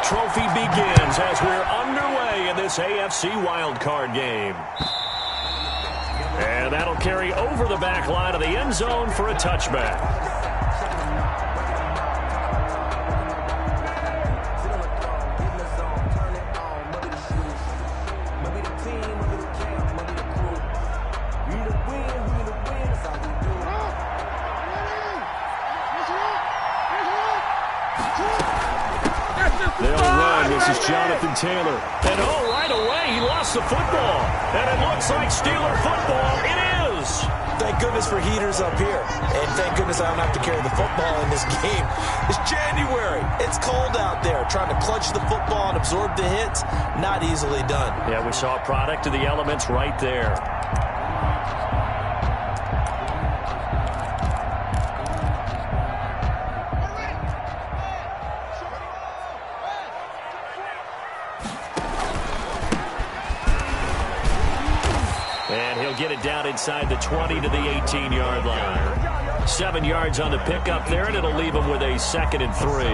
trophy begins as we're underway in this AFC wildcard game. And that'll carry over the back line of the end zone for a touchback. This is Jonathan Taylor. And oh, right away, he lost the football. And it looks like Steeler football. It is. Thank goodness for heaters up here. And thank goodness I don't have to carry the football in this game. It's January. It's cold out there. Trying to clutch the football and absorb the hits, not easily done. Yeah, we saw a product of the elements right there. Get it down inside the 20 to the 18-yard line. 7 yards on the pickup there, and it'll leave them with a 2nd and 3.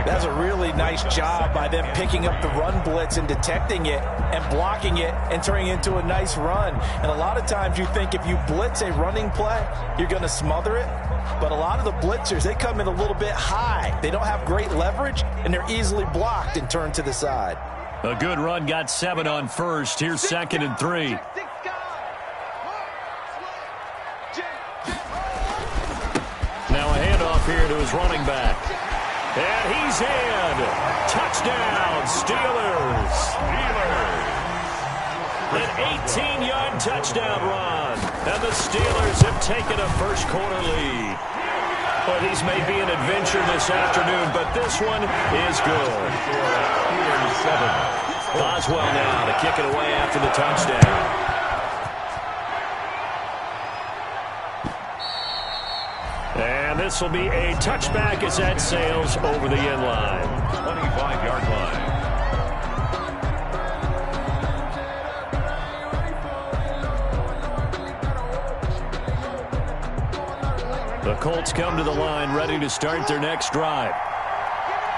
That's a really nice job by them picking up the run blitz and detecting it and blocking it and turning it into a nice run. And a lot of times you think if you blitz a running play, you're going to smother it. But a lot of the blitzers, they come in a little bit high. They don't have great leverage, and they're easily blocked and turned to the side. A good run, got 7 on first. Here's 2nd and 3. Here to his running back. And he's in. Touchdown, Steelers. An 18-yard touchdown run. And the Steelers have taken a first-quarter lead. Well, these may be an adventure this afternoon, but this one is good. Boswell now to kick it away after the touchdown. And this will be a touchback as that sails over the end line. 25-yard line. The Colts come to the line ready to start their next drive.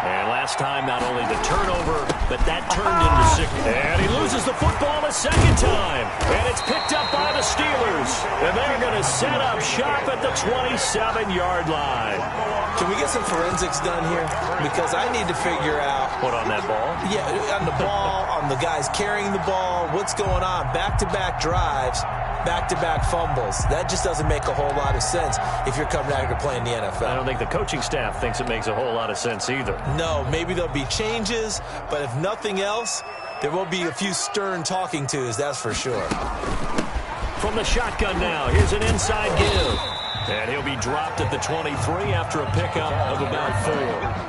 And last time, not only the turnover, but that turned into 6. And he loses the football a second time. And it's picked up by the Steelers. And they're going to set up shop at the 27-yard line. Can we get some forensics done here? Because I need to figure out. What, on that ball? Yeah, on the ball, on the guys carrying the ball. What's going on? Back-to-back drives, back-to-back fumbles. That just doesn't make a whole lot of sense if you're coming out here playing the NFL. I don't think the coaching staff thinks it makes a whole lot of sense either. No, maybe there'll be changes, but if nothing else, there will be a few stern talking tos, that's for sure. From the shotgun now, here's an inside give. And he'll be dropped at the 23 after a pickup of about 4.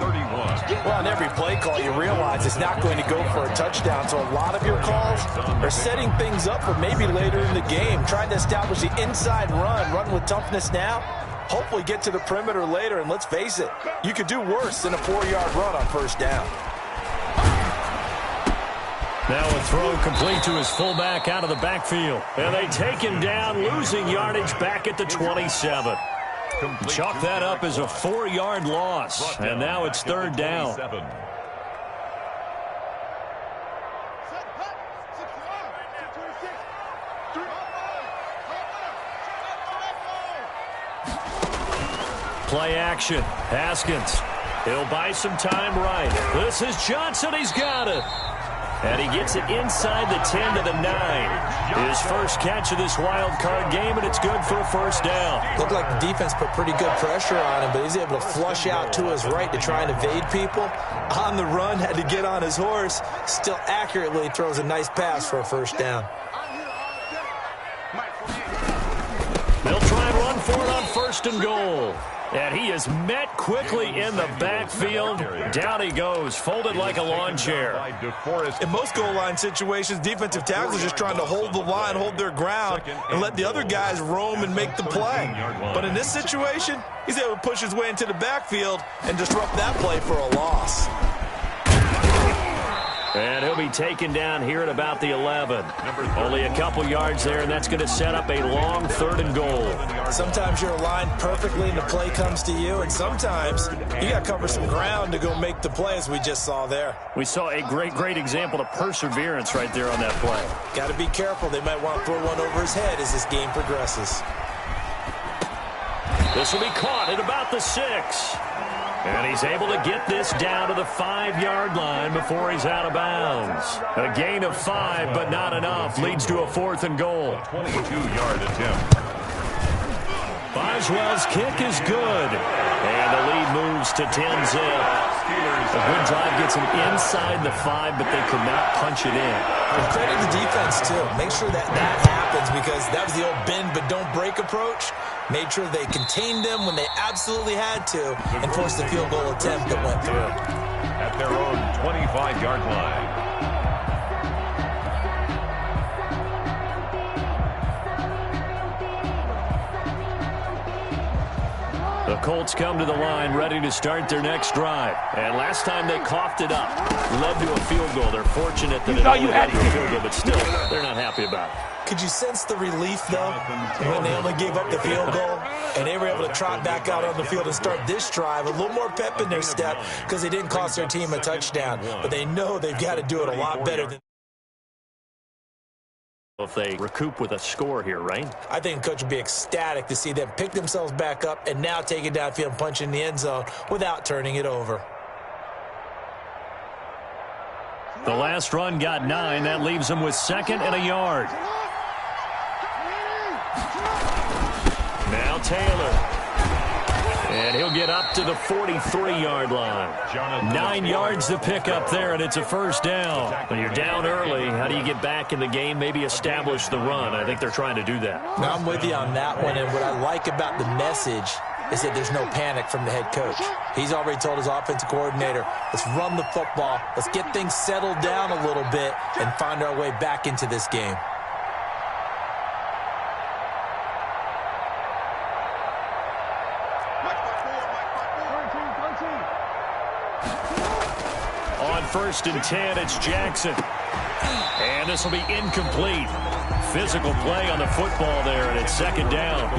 31. Well, on every play call, you realize it's not going to go for a touchdown, so a lot of your calls are setting things up for maybe later in the game, trying to establish the inside run with toughness now, hopefully get to the perimeter later, and let's face it, you could do worse than a 4-yard run on first down. Now a throw complete to his fullback out of the backfield. And they take him down, losing yardage back at the 27. Chalk that up as a 4-yard loss. And now it's 3rd down. Play action. Haskins. He'll buy some time right. This is Johnson. He's got it. And he gets it inside the 10 to the 9. His first catch of this wild card game, and it's good for a first down. Looked like the defense put pretty good pressure on him, but he's able to flush out to his right to try and evade people. On the run, had to get on his horse. Still accurately throws a nice pass for a first down. They'll try and run for it on 1st and goal. And he is met quickly in the backfield. Down he goes, folded like a lawn chair. In most goal line situations, defensive tackles are just trying to hold the line, hold their ground, and let the other guys roam and make the play. But in this situation, he's able to push his way into the backfield and disrupt that play for a loss. And he'll be taken down here at about the 11. Only a couple yards there, and that's going to set up a long 3rd and goal. Sometimes you're aligned perfectly and the play comes to you, and sometimes you got to cover some ground to go make the play, as we just saw there. We saw a great example of perseverance right there on that play. Got to be careful. They might want to throw one over his head as this game progresses. This will be caught at about the 6. And he's able to get this down to the 5-yard line before he's out of bounds. A gain of 5, but not enough. Leads to a 4th and goal. 22-yard attempt. Boswell's kick is good. And the lead moves to 10-zip. A good drive gets him inside the 5, but they could not punch it in. Well, credit the defense, too. Make sure that happens, because that was the old bend but don't break approach. Made sure they contained them when they absolutely had to and forced the field goal attempt that went through. At their own 25-yard line. The Colts come to the line ready to start their next drive. And last time they coughed it up, led to a field goal. They're fortunate that it only led to a field goal, but still, they're not happy about it. Could you sense the relief, though, when they only gave up the field goal and they were able to trot back out on the field and start this drive? A little more pep in their step because they didn't cost their team a touchdown, but they know they've got to do it a lot better than if they recoup with a score here, right? I think Coach would be ecstatic to see them pick themselves back up and now take it downfield and punch in the end zone without turning it over. The last run got 9. That leaves them with 2nd and a yard. Now Taylor. And he'll get up to the 43-yard line. 9 yards to pick up there, and it's a 1st down. When you're down early, how do you get back in the game, maybe establish the run? I think they're trying to do that. Now, I'm with you on that one, and what I like about the message is that there's no panic from the head coach. He's already told his offensive coordinator, let's run the football, let's get things settled down a little bit and find our way back into this game. On 1st and 10, it's Jackson. And this will be incomplete. Physical play on the football there, and it's 2nd down.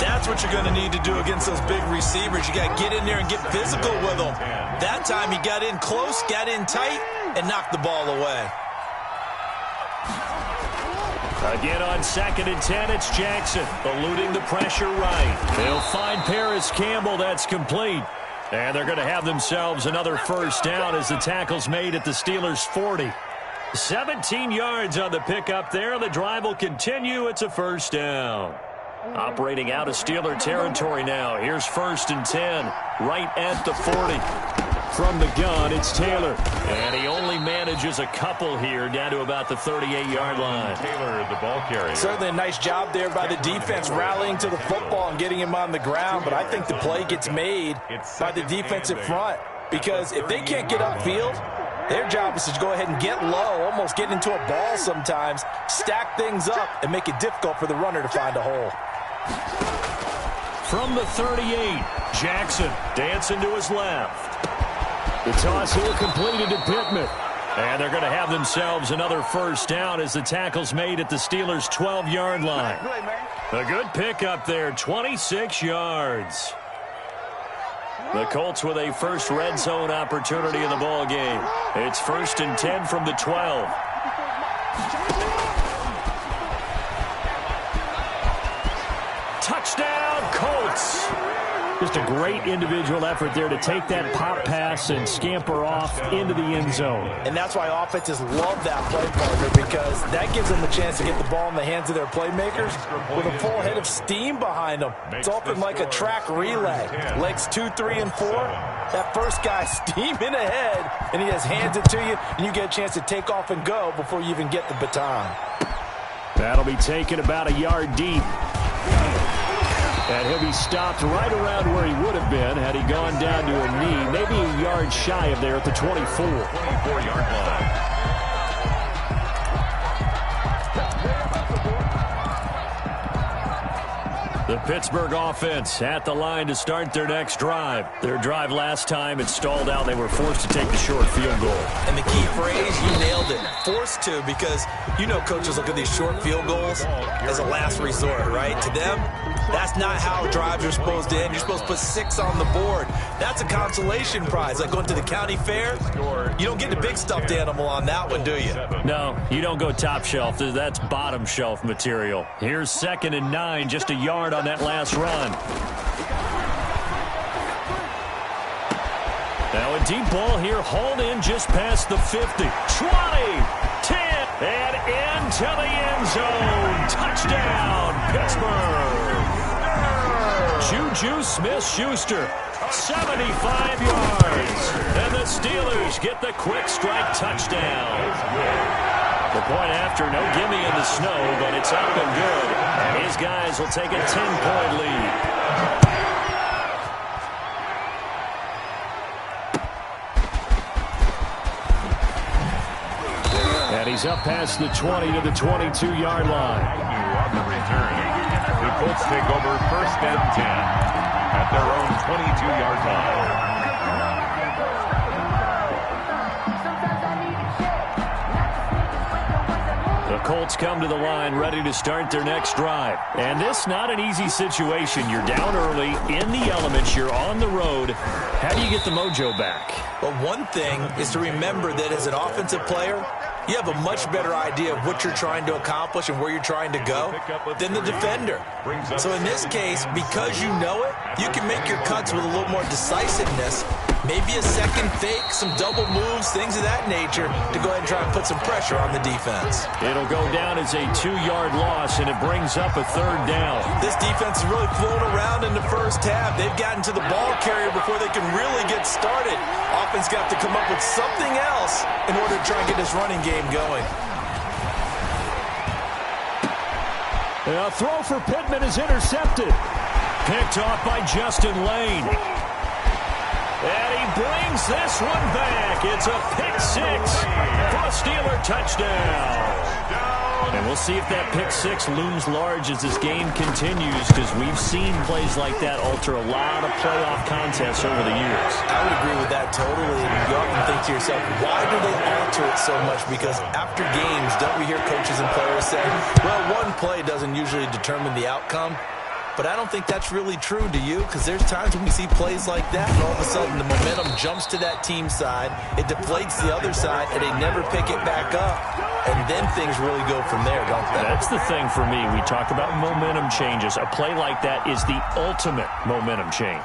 That's what you're going to need to do against those big receivers. You got to get in there and get physical with them. That time he got in close, got in tight, and knocked the ball away. Again on 2nd and 10, it's Jackson, eluding the pressure right. They'll find Paris Campbell. That's complete. And they're going to have themselves another 1st down as the tackle's made at the Steelers' 40. 17 yards on the pickup there. The drive will continue. It's a 1st down. Operating out of Steeler territory now. Here's 1st and 10, right at the 40. From the gun, it's Taylor. And he only manages a couple here, down to about the 38-yard line. Taylor, the ball carrier. Certainly a nice job there by the defense, rallying to the football and getting him on the ground. But I think the play gets made by the defensive front, because if they can't get upfield, their job is to go ahead and get low, almost get into a ball sometimes, stack things up, and make it difficult for the runner to find a hole. From the 38, Jackson dancing to his left. The toss here completed to Pittman. And they're going to have themselves another 1st down as the tackle's made at the Steelers' 12-yard line. A good pickup there, 26 yards. The Colts with a first red zone opportunity in the ball game. It's 1st and 10 from the 12. Touchdown, Colts. Just a great individual effort there to take that pop pass and scamper off into the end zone. And that's why offenses love that play, partner, because that gives them a chance to get the ball in the hands of their playmakers with a full head of steam behind them. It's often like a track relay. Legs 2, 3, and 4. That first guy steaming ahead, and he just hands it to you, and you get a chance to take off and go before you even get the baton. That'll be taken about a yard deep. And he'll be stopped right around where he would have been had he gone down to a knee, maybe a yard shy of there at the 24. 24-yard line. The Pittsburgh offense at the line to start their next drive. Their drive last time, it stalled out. They were forced to take the short field goal. And the key phrase, you nailed it, forced to, because you know coaches look at these short field goals as a last resort, right? To them, that's not how drives are supposed to end. You're supposed to put 6 on the board. That's a consolation prize, like going to the county fair. You don't get the big stuffed animal on that one, do you? No, you don't go top shelf. That's bottom shelf material. Here's 2nd and 9, just a yard on that last run. Now a deep ball here, hauled in just past the 50. 20, 10, and into the end zone. Touchdown, Pittsburgh. Juju Smith-Schuster, 75 yards. And the Steelers get the quick strike touchdown. The point after, no gimme in the snow, but it's up and good. And his guys will take a 10-point lead. And he's up past the 20 to the 22-yard line. On the return. The Colts take over 1st and 10 at their own 22-yard line. The Colts come to the line ready to start their next drive. And this not an easy situation. You're down early, in the elements, you're on the road. How do you get the mojo back? Well, one thing is to remember that as an offensive player, you have a much better idea of what you're trying to accomplish and where you're trying to go than the defender. So in this case, because you know it, you can make your cuts with a little more decisiveness. Maybe a second fake, some double moves, things of that nature to go ahead and try and put some pressure on the defense. It'll go down as a 2-yard loss, and it brings up a 3rd down. This defense is really flown around in the first half. They've gotten to the ball carrier before they can really get started. Offense got to come up with something else in order to try and get this running game going. A throw for Pittman is intercepted. Picked off by Justin Lane. And he brings this one back. It's a pick 6 for a Steeler touchdown. And we'll see if that pick 6 looms large as this game continues, because we've seen plays like that alter a lot of playoff contests over the years. I would agree with that totally. And you often think to yourself, why do they alter it so much? Because after games, don't we hear coaches and players say, well, one play doesn't usually determine the outcome. But I don't think that's really true, do you? Because there's times when we see plays like that, and all of a sudden the momentum jumps to that team side, it deflates the other side, and they never pick it back up. And then things really go from there, don't they? That's the thing for me. We talk about momentum changes. A play like that is the ultimate momentum change.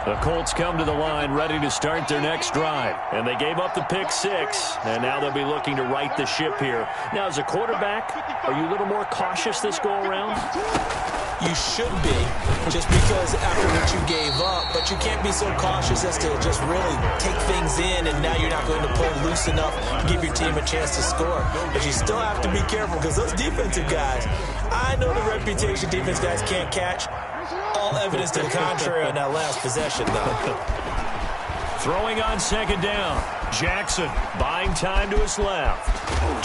The Colts come to the line ready to start their next drive. And they gave up the pick 6, and now they'll be looking to right the ship here. Now, as a quarterback, are you a little more cautious this go-around? You should be, just because after what you gave up, but you can't be so cautious as to just really take things in, and now you're not going to play loose enough to give your team a chance to score. But you still have to be careful, because those defensive guys, I know the reputation defense guys can't catch. All evidence to the contrary on that last possession, though. Throwing on 2nd down. Jackson buying time to his left.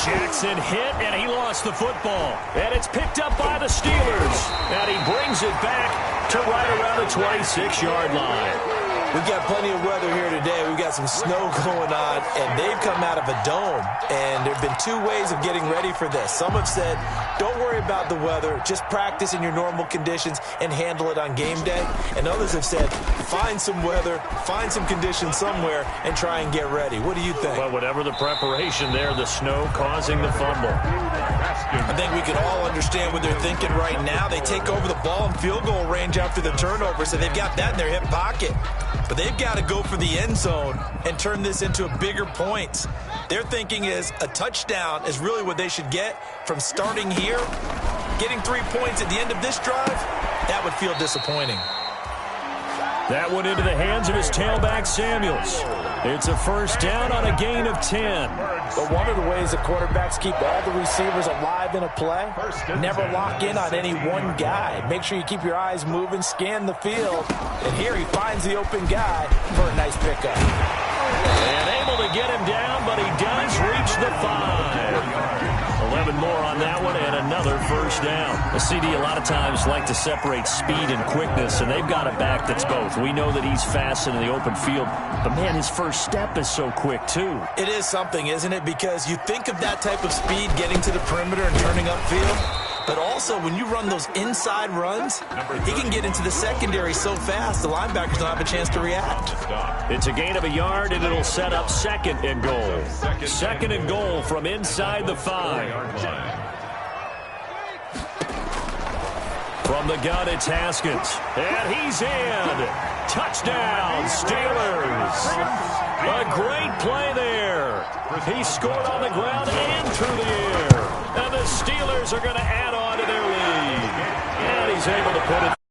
Jackson hit, and he lost the football. And it's picked up by the Steelers. And he brings it back to right around the 26-yard line. We've got plenty of weather here today. We've got some snow going on, and they've come out of a dome. And there have been 2 ways of getting ready for this. Some have said, don't worry about the weather. Just practice in your normal conditions and handle it on game day. And others have said, find some weather, find some conditions somewhere, and try and get ready. What do you think? Well, whatever the preparation there, the snow causing the fumble. I think we can all understand what they're thinking right now. They take over the ball in field goal range after the turnover, so they've got that in their hip pocket. But they've got to go for the end zone and turn this into a bigger point. Their thinking is a touchdown is really what they should get from starting here. Getting 3 points at the end of this drive, that would feel disappointing. That went into the hands of his tailback, Samuels. It's a 1st down on a gain of 10. But one of the ways that quarterbacks keep all the receivers alive in a play, never lock in on any one guy. Make sure you keep your eyes moving, scan the field. And here he finds the open guy for a nice pickup. And able to get him down, but he does reach the 5. A 11 more on that one and another first down. The CD a lot of times like to separate speed and quickness, and they've got a back that's both. We know that he's fast in the open field, but, man, his first step is so quick, too. It is something, isn't it? Because you think of that type of speed getting to the perimeter and turning upfield, but also when you run those inside runs, he can get into the secondary so fast the linebackers don't have a chance to react. It's a gain of a yard, and it'll set up second and goal. Second and goal from inside the 5. From the gun, it's Haskins. And he's in. Touchdown, Steelers. A great play there. He scored on the ground and through the air. And the Steelers are going to add on to their lead. And he's able to put it